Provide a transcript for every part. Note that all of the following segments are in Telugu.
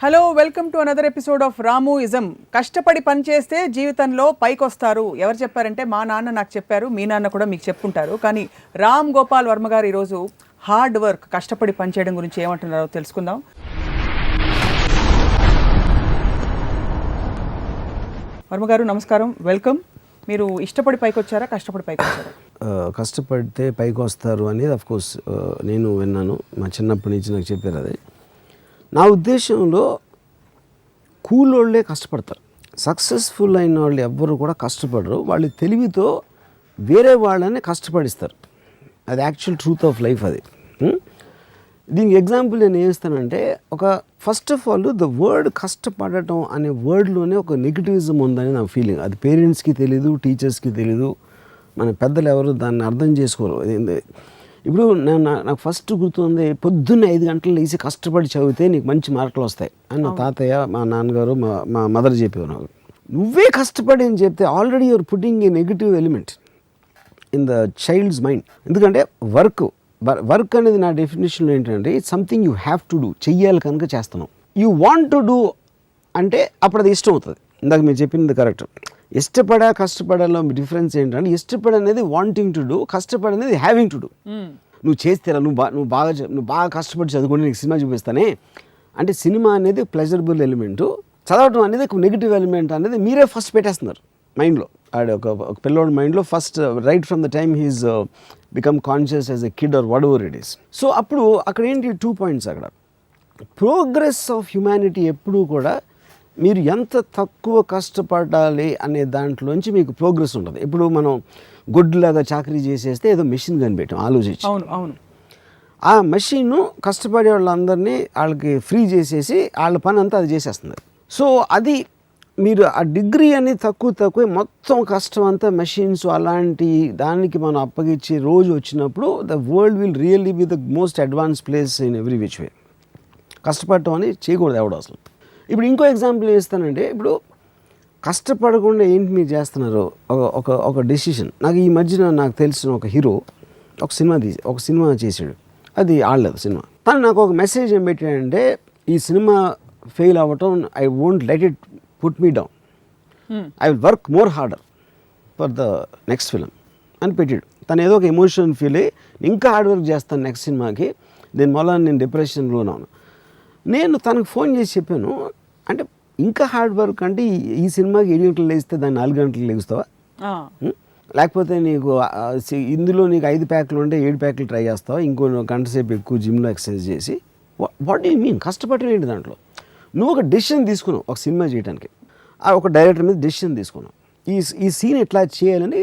Hello, welcome to another episode of రాముయిజం. కష్టపడి పని చేస్తే జీవితంలో పైకొస్తారు. ఎవరు చెప్పారంటే మా నాన్న నాకు చెప్పారు, మీ నాన్న కూడా మీకు చెప్పుంటారు. కానీ రామ్ గోపాల్ వర్మ గారు ఈరోజు హార్డ్ వర్క్, కష్టపడి పని చేయడం గురించి ఏమంటున్నారో తెలుసుకుందాం. వర్మ గారు నమస్కారం, వెల్కమ్. మీరు ఇష్టపడి పైకి వచ్చారా, కష్టపడి పైకి వచ్చారా? కష్టపడితే పైకి వస్తారు అనేది అఫ్కోర్స్ నేను విన్నాను, మా చిన్నప్పటి నుంచి నాకు చెప్పారు. అది నా ఉద్దేశంలో కూలోళ్ళే కష్టపడతారు. సక్సెస్ఫుల్ అయిన వాళ్ళు ఎవ్వరు కూడా కష్టపడరు. వాళ్ళు తెలివితో వేరే వాళ్ళని కష్టపడిస్తారు. అది యాక్చువల్ ట్రూత్ ఆఫ్ లైఫ్. అది దీనికి ఎగ్జాంపుల్ నేను ఏం ఇస్తానంటే, first of all the word కష్టపడటం అనే వర్డ్లోనే ఒక నెగిటివిజం ఉందని నా ఫీలింగ్. అది పేరెంట్స్కి తెలీదు, టీచర్స్కి తెలీదు, మన పెద్దలు ఎవరు దాన్ని అర్థం చేసుకోరు. ఇప్పుడు నాకు ఫస్ట్ గుర్తుంది, పొద్దున్నే 5 గంటలు లేచి కష్టపడి చదివితే నీకు మంచి మార్కులు వస్తాయి అని మా తాతయ్య, మా నాన్నగారు, మా మదర్ చెప్పేవారు. నువ్వే కష్టపడి అని చెప్తే already you're putting a negative element in the child's mind. ఎందుకంటే వర్క్ అనేది నా డెఫినేషన్లో ఏంటంటే, it's something you have to do, చెయ్యాలి కనుక చేస్తున్నావు. యూ వాంట్ టు డూ అంటే అప్పుడు అది ఇష్టం అవుతుంది. ఇందాక మీరు చెప్పింది కరెక్ట్. కష్టపడాలో డిఫరెన్స్ ఏంటంటే, ఇష్టపడనేది వాంటింగ్ టు డూ, కష్టపడనేది హ్యావింగ్ టు డూ. నువ్వు చేస్తేరా, నువ్వు బాగా కష్టపడి చదువుకుంటే నీకు సినిమా చూపిస్తానే అంటే, సినిమా అనేది ప్లెజరబుల్ ఎలిమెంటు, చదవటం అనేది ఒక నెగిటివ్ ఎలిమెంట్ అనేది మీరే ఫస్ట్ పెట్టేస్తున్నారు మైండ్లో. ఒక పిల్లోడి మైండ్లో first right from the time he's become conscious as a kid or whatever it is. So అప్పుడు అక్కడ ఏంటి 2 పాయింట్స్. అక్కడ ప్రోగ్రెస్ ఆఫ్ హ్యుమానిటీ ఎప్పుడూ కూడా మీరు ఎంత తక్కువ కష్టపడాలి అనే దాంట్లోంచి మీకు ప్రోగ్రెస్ ఉంటుంది. ఇప్పుడు మనం గొడ్డులాగా చాకరీ చేసేస్తే ఏదో మెషిన్ కనిపెట్టాం ఆలోచించి. అవును. ఆ మెషిన్ కష్టపడే వాళ్ళందరినీ వాళ్ళకి ఫ్రీ చేసేసి వాళ్ళ పని అంతా అది చేసేస్తుంది. సో అది మీరు ఆ డిగ్రీ అనేది తక్కువ మొత్తం కష్టం అంతా మెషిన్స్ అలాంటి దానికి మనం అప్పగించే రోజు వచ్చినప్పుడు the world will really be the most advance place in every which way. కష్టపడటం అని చేయకూడదు ఎవడు అసలు. ఇప్పుడు ఇంకో ఎగ్జాంపుల్ ఏస్తానంటే, ఇప్పుడు కష్టపడకుండా ఏంటి మీరు చేస్తున్నారు, ఒక డెసిషన్. నాకు ఈ మధ్యన నాకు తెలిసిన ఒక హీరో ఒక సినిమా చేశాడు, అది ఆడలేదు సినిమా. తను నాకు ఒక మెసేజ్ ఏం పెట్టాడంటే, ఈ సినిమా ఫెయిల్ అవ్వటం, I won't let it put me down, I will work more harder for the next film అని పెట్టాడు. తను ఏదో ఒక ఎమోషన్ ఫీల్ అయ్యి ఇంకా హార్డ్ వర్క్ చేస్తాను నెక్స్ట్ సినిమాకి, దీనివల్ల నేను డిప్రెషన్లో ఉన్నాను. నేను తనకు ఫోన్ చేసి చెప్పాను, అంటే ఇంకా హార్డ్ వర్క్ అంటే ఈ సినిమాకి 7 గంటలు లేస్తే దాన్ని 4 గంటలు లేస్తావా, లేకపోతే నీకు ఇందులో నీకు 5 ప్యాకులు ఉంటే 7 ప్యాకులు ట్రై చేస్తావా, ఇంకో గంట సేపు ఎక్కువ జిమ్లో ఎక్సర్సైజ్ చేసి, వాట్ డూ యూ మీన్? కష్టపడటం ఏంటి దాంట్లో? నువ్వు ఒక డెసిషన్ తీసుకున్నావు ఒక సినిమా చేయడానికి, ఒక డైరెక్టర్ మీద డెసిషన్ తీసుకున్నావు, ఈ సీన్ ఎట్లా చేయాలని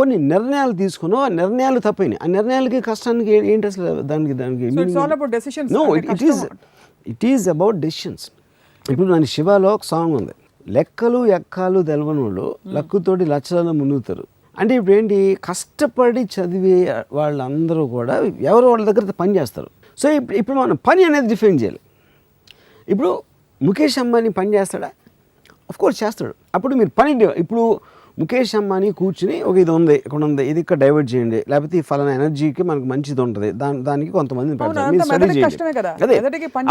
కొన్ని నిర్ణయాలు తీసుకున్నావు. ఆ నిర్ణయాలు తప్పైనాయి. ఆ నిర్ణయాలకి కష్టానికి ఏంటి అసలు? దానికి no, it is about decisions. ఇప్పుడు నా శివాలో ఒక సాంగ్ ఉంది, లెక్కలు ఎక్కాలు తెలవనోళ్ళు లక్కుతోటి లక్షలను మునుగుతారు. అంటే ఇప్పుడు ఏంటి, కష్టపడి చదివే వాళ్ళందరూ కూడా ఎవరో వాళ్ళ దగ్గర పని చేస్తారు. సో ఇప్పుడు మనం పని అనేది డిఫైన్ చేయాలి. ఇప్పుడు ముఖేష్ అంబానీ పని చేస్తాడా? అఫ్కోర్స్ చేస్తాడు. అప్పుడు మీరు పని, ఇప్పుడు ముఖేష్ అంబానీ కూర్చుని ఒక ఇది ఉంది, ఇక్కడ ఉంది, ఇది ఇక్కడ డైవర్ట్ చేయండి, లేకపోతే ఈ ఫలానా ఎనర్జీకి మనకు మంచిది ఉంటుంది, దానికి కొంతమంది స్టడీ చేయండి. అదే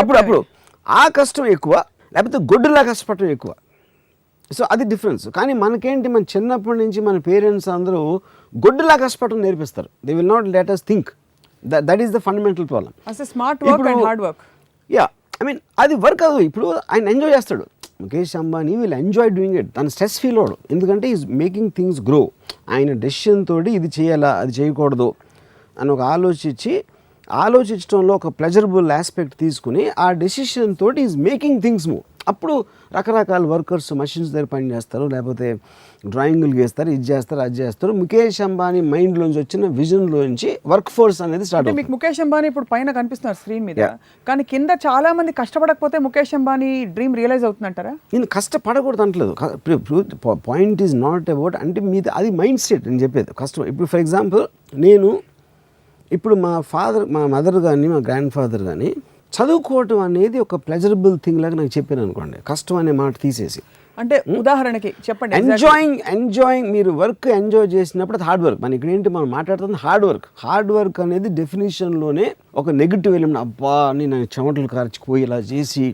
అప్పుడు ఆ కష్టం ఎక్కువ, లేకపోతే గొడ్డులా కష్టపడటం ఎక్కువ. సో అది డిఫరెన్స్. కానీ మనకేంటి, మన చిన్నప్పటి నుంచి మన పేరెంట్స్ అందరూ గొడ్డులా కష్టపడటం నేర్పిస్తారు. They will not let us think. That is the fundamental problem. Smart work and hard work. Yeah, I mean అది వర్క్ కాదు. ఇప్పుడు ఆయన ఎంజాయ్ చేస్తాడు, Mukesh Ambani will enjoy doing it. తను స్ట్రెస్ ఫీల్ అవ్వడు, ఎందుకంటే ఈజ్ మేకింగ్ థింగ్స్ గ్రో. ఆయన డెసిషన్ తోటి ఇది చేయాలా, అది చేయకూడదు అని ఒక ఆలోచించడంలో ఒక ప్లెజరబుల్ ఆస్పెక్ట్ తీసుకుని ఆ డెసిషన్ తోటి ఈజ్ మేకింగ్ థింగ్స్ మూవ్. అప్పుడు రకరకాల వర్కర్స్ మషిన్స్ దగ్గర పని చేస్తారు, లేకపోతే డ్రాయింగ్లు గీస్తారు, ఇది చేస్తారు, అది చేస్తారు. ముఖేష్ అంబానీ మైండ్లోంచి వచ్చిన విజన్లోంచి వర్క్ ఫోర్స్ అనేది స్టార్ట్ అవుతుంది. మీకు ముఖేష్ అంబానీ ఇప్పుడు పైన కనిపిస్తున్నారు స్క్రీన్ మీద, కానీ కింద చాలా మంది కష్టపడకపోతే ముఖేష్ అంబానీ డ్రీమ్ రియలైజ్ అవుతుందంటారా? నేను కష్టపడకూడదు అంటలేదు. పాయింట్ ఈజ్ నాట్ అబౌట్, అంటే మీది అది మైండ్ సెట్ నేను చెప్పేది. కష్టం ఇప్పుడు ఫర్ ఎగ్జాంపుల్ ఇప్పుడు మా మదర్ కానీ మా గ్రాండ్ ఫాదర్ కానీ చదువుకోవటం అనేది ఒక ప్లెజరబుల్ థింగ్ లాగా నాకు చెప్పాను అనుకోండి, కష్టం అనే మాట తీసేసి. అంటే ఉదాహరణకి చెప్పండి. ఎంజాయింగ్ మీరు వర్క్ ఎంజాయ్ చేసినప్పుడు అది హార్డ్ వర్క్. మన ఇక్కడ ఏంటి మనం మాట్లాడుతుంది హార్డ్ వర్క్ అనేది డెఫినేషన్లోనే ఒక నెగిటివ్ ఎలిమెంట్. అబ్బా నేను చెమటలు కార్చిపోయి ఇలా చేసి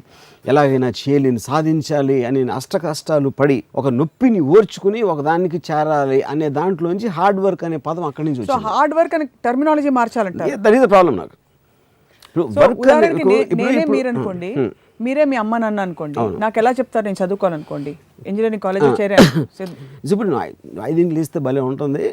ఎలాగైనా చేయలేని సాధించాలి అని అష్ట కష్టాలు పడి ఒక నొప్పిని ఓర్చుకుని ఒక దానికి చేరాలి అనే దాంట్లోంచి హార్డ్ వర్క్ అనే పదం అక్కడి నుంచి సో హార్డ్ వర్క్ అని టర్మినాలజీ మార్చాలంటారు. దట్ ఈస్ ద ప్రాబ్లం నాకు. నేనే మీరు అనుకోండి, మీరే మీ అమ్మ నాన్న అనుకోండి, నాకు ఎలా చెప్తారు నేను చదువుకోవాలనుకోండి, ఇంజనీరింగ్ కాలేజ్ చేరాను. ఇప్పుడు నువ్వు 5 లేస్తే భలే ఉంటుంది.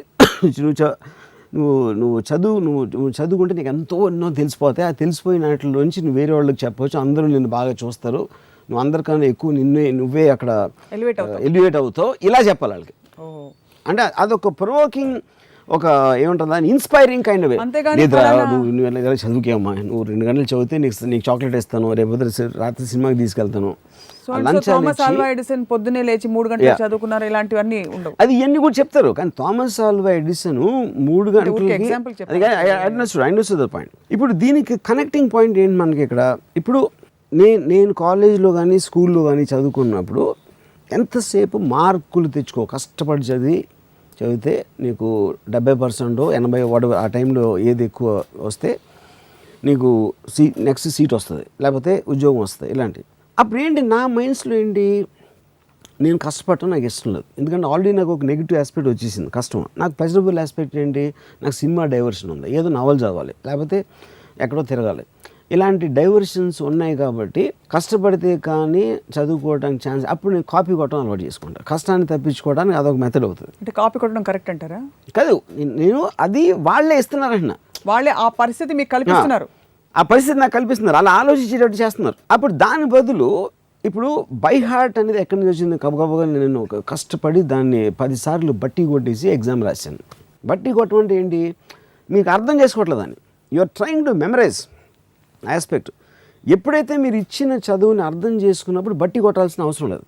నువ్వు చదువుకుంటే నీకు ఎన్నో తెలిసిపోతాయి. ఆ తెలిసిపోయిన వాటిలోంచి నువ్వు వేరే వాళ్ళకి చెప్పవచ్చు, అందరూ నిన్ను బాగా చూస్తారు, నువ్వు అందరికన్నా ఎక్కువ నువ్వే అక్కడ ఎలివేట్ అవుతావు, ఇలా చెప్పాలి వాళ్ళకి. అంటే అదొక ప్రొవోకింగ్, ఒక ఏమంటారు దాన్ని ఇన్స్పైరింగ్ కైండ్ ఆఫ్. నువ్వు చదువుకేమ్మా, నువ్వు 2 గంటలు చదివితే నీకు చాక్లెట్ ఇస్తాను, రేపు రాత్రి సినిమాకి తీసుకెళ్తాను. థామస్ ఆల్వా ఎడిసన్ పొద్దునే లేచి 3 గంటలు చదువుకున్నారు, ఇలాంటివన్నీ ఉండవు. అది ఇవన్నీ కూడా చెప్తారు. కానీ థామస్ ఆల్వా ఎడిసన్ 3 గంటలకి పాయింట్. ఇప్పుడు దీనికి కనెక్టింగ్ పాయింట్ ఏంటి మనకి ఇక్కడ? ఇప్పుడు నేను కాలేజ్లో కానీ స్కూల్లో కానీ చదువుకున్నప్పుడు ఎంతసేపు మార్కులు తెచ్చుకో, కష్టపడి చదివితే నీకు 70% 80 ఆ టైంలో ఏది ఎక్కువ వస్తే నీకు నెక్స్ట్ సీట్ వస్తుంది, లేకపోతే ఉద్యోగం వస్తుంది, ఇలాంటివి. అప్పుడు ఏంటి నా మైండ్స్లో ఏంటి, నేను కష్టపడటం నాకు ఇష్టం లేదు. ఎందుకంటే ఆల్రెడీ నాకు ఒక నెగిటివ్ ఆస్పెక్ట్ వచ్చేసింది కష్టం. నాకు పాజిటివ్ ఆస్పెక్ట్ ఏంటి, నాకు సినిమా డైవర్షన్ ఉంది, ఏదో నవల్ చదవాలి, లేకపోతే ఎక్కడో తిరగాలి, ఇలాంటి డైవర్షన్స్ ఉన్నాయి. కాబట్టి కష్టపడితే కానీ చదువుకోవడానికి ఛాన్స్. అప్పుడు నేను కాపీ కొట్టడం అలవాటు చేసుకుంటాను, కష్టాన్ని తప్పించుకోవడానికి అదొక మెథడ్ అవుతుంది. అంటే కాపీ కొట్టడం కరెక్ట్ అంటారా? కాదు, నేను అది వాళ్ళే ఇస్తున్నారంటున్నా, వాళ్ళే ఆ పరిస్థితి మీకు కల్పిస్తున్నారు, ఆ పరిస్థితి నాకు కల్పిస్తున్నారు, అలా ఆలోచించేటట్టు చేస్తున్నారు. అప్పుడు దాని బదులు ఇప్పుడు బై హార్ట్ అనేది ఎక్కడి నుంచి వచ్చింది? గబగబగా నేను కష్టపడి దాన్ని 10 సార్లు బట్టి కొట్టేసి ఎగ్జామ్ రాశాను. బట్టి కొట్టడం అంటే ఏంటి, మీకు అర్థం చేసుకోవట్లేదు అని, you are trying to memorise aspect. ఎప్పుడైతే మీరు ఇచ్చిన చదువుని అర్థం చేసుకున్నప్పుడు బట్టి కొట్టాల్సిన అవసరం లేదు.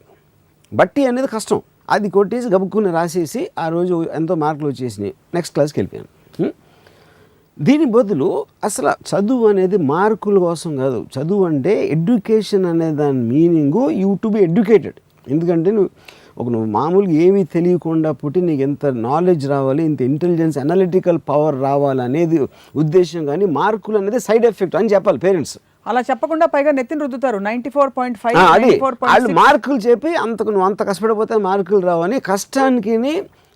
బట్టి అనేది కష్టం, అది కొట్టేసి గబుక్కుని రాసేసి ఆ రోజు ఎంతో మార్కులు వచ్చేసినాయి, నెక్స్ట్ క్లాస్కి వెళ్ళిపోయాను. దీని బదులు అసలు చదువు అనేది మార్కుల కోసం కాదు. చదువు అంటే ఎడ్యుకేషన్ అనే దాని meaning you to be educated. ఎందుకంటే నువ్వు మామూలుగా ఏమీ తెలియకుండా పుట్టి నీకు ఎంత నాలెడ్జ్ రావాలి, ఇంత ఇంటెలిజెన్స్, అనలిటికల్ పవర్ రావాలి అనేది ఉద్దేశం. కానీ మార్కులు అనేది సైడ్ ఎఫెక్ట్ అని చెప్పాలి పేరెంట్స్. అలా చెప్పకుండా పైగా నెత్తిని రుద్దుతారు 94.5. అది వాళ్ళు మార్కులు చెప్పి నువ్వు అంత కష్టపడిపోతే మార్కులు రావని, కష్టానికి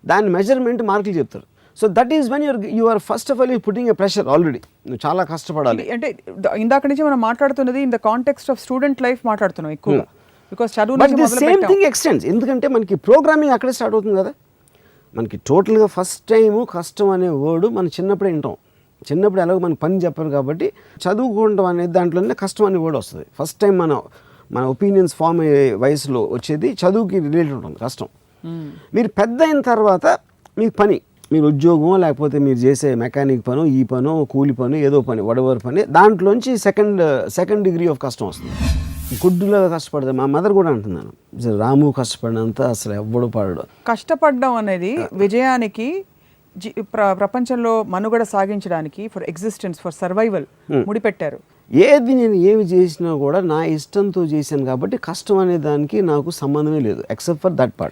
దాని మెజర్మెంట్ మార్కులు చెప్తారు. So that is when you are first of all you putting a pressure. Already నువ్వు చాలా కష్టపడాలి. అంటే ఇందాక నుంచి మనం మాట్లాడుతున్నది in the context of student life మాట్లాడుతున్నాం ఎక్కువ. బికాస్ చదువు సేమ్ థింగ్ ఎక్స్టెండ్స్. ఎందుకంటే మనకి ప్రోగ్రామింగ్ అక్కడే స్టార్ట్ అవుతుంది కదా. మనకి టోటల్గా ఫస్ట్ టైము కష్టం అనే వర్డ్ మనం చిన్నప్పుడే వింటాం. చిన్నప్పుడు ఎలాగో మనకి పని చెప్పరు కాబట్టి చదువుకోవడం అనేది దాంట్లోనే కష్టం అనే వర్డ్ వస్తుంది. ఫస్ట్ టైం మన ఒపీనియన్స్ ఫామ్ అయ్యే వయసులో వచ్చేది చదువుకి రిలేటెడ్ ఉంటుంది కష్టం. మీరు పెద్ద అయిన తర్వాత మీకు పని, మీరు ఉద్యోగం, లేకపోతే మీరు చేసే మెకానిక్ పను, ఈ పను, కూలి పను, ఏదో పని, వడవర్ పని, దాంట్లోంచి సెకండ్ డిగ్రీ ఆఫ్ కష్టం వస్తుంది. గుడ్డులో కష్టపడతాం. మా మదర్ కూడా అంటున్నాను, రాము కష్టపడినంత అసలు ఎవ్వడు పడడు. కష్టపడడం అనేది విజయానికి, ప్రపంచంలో మనుగడ సాగించడానికి, ఫర్ ఎగ్జిస్టెన్స్, ఫర్ సర్వైవల్ ముడిపెట్టారు. నేను ఏమి చేసినా కూడా నా ఇష్టంతో చేశాను కాబట్టి కష్టం అనే దానికి నాకు సంబంధమే లేదు, ఎక్సెప్ట్ ఫర్ దట్ పార్ట్.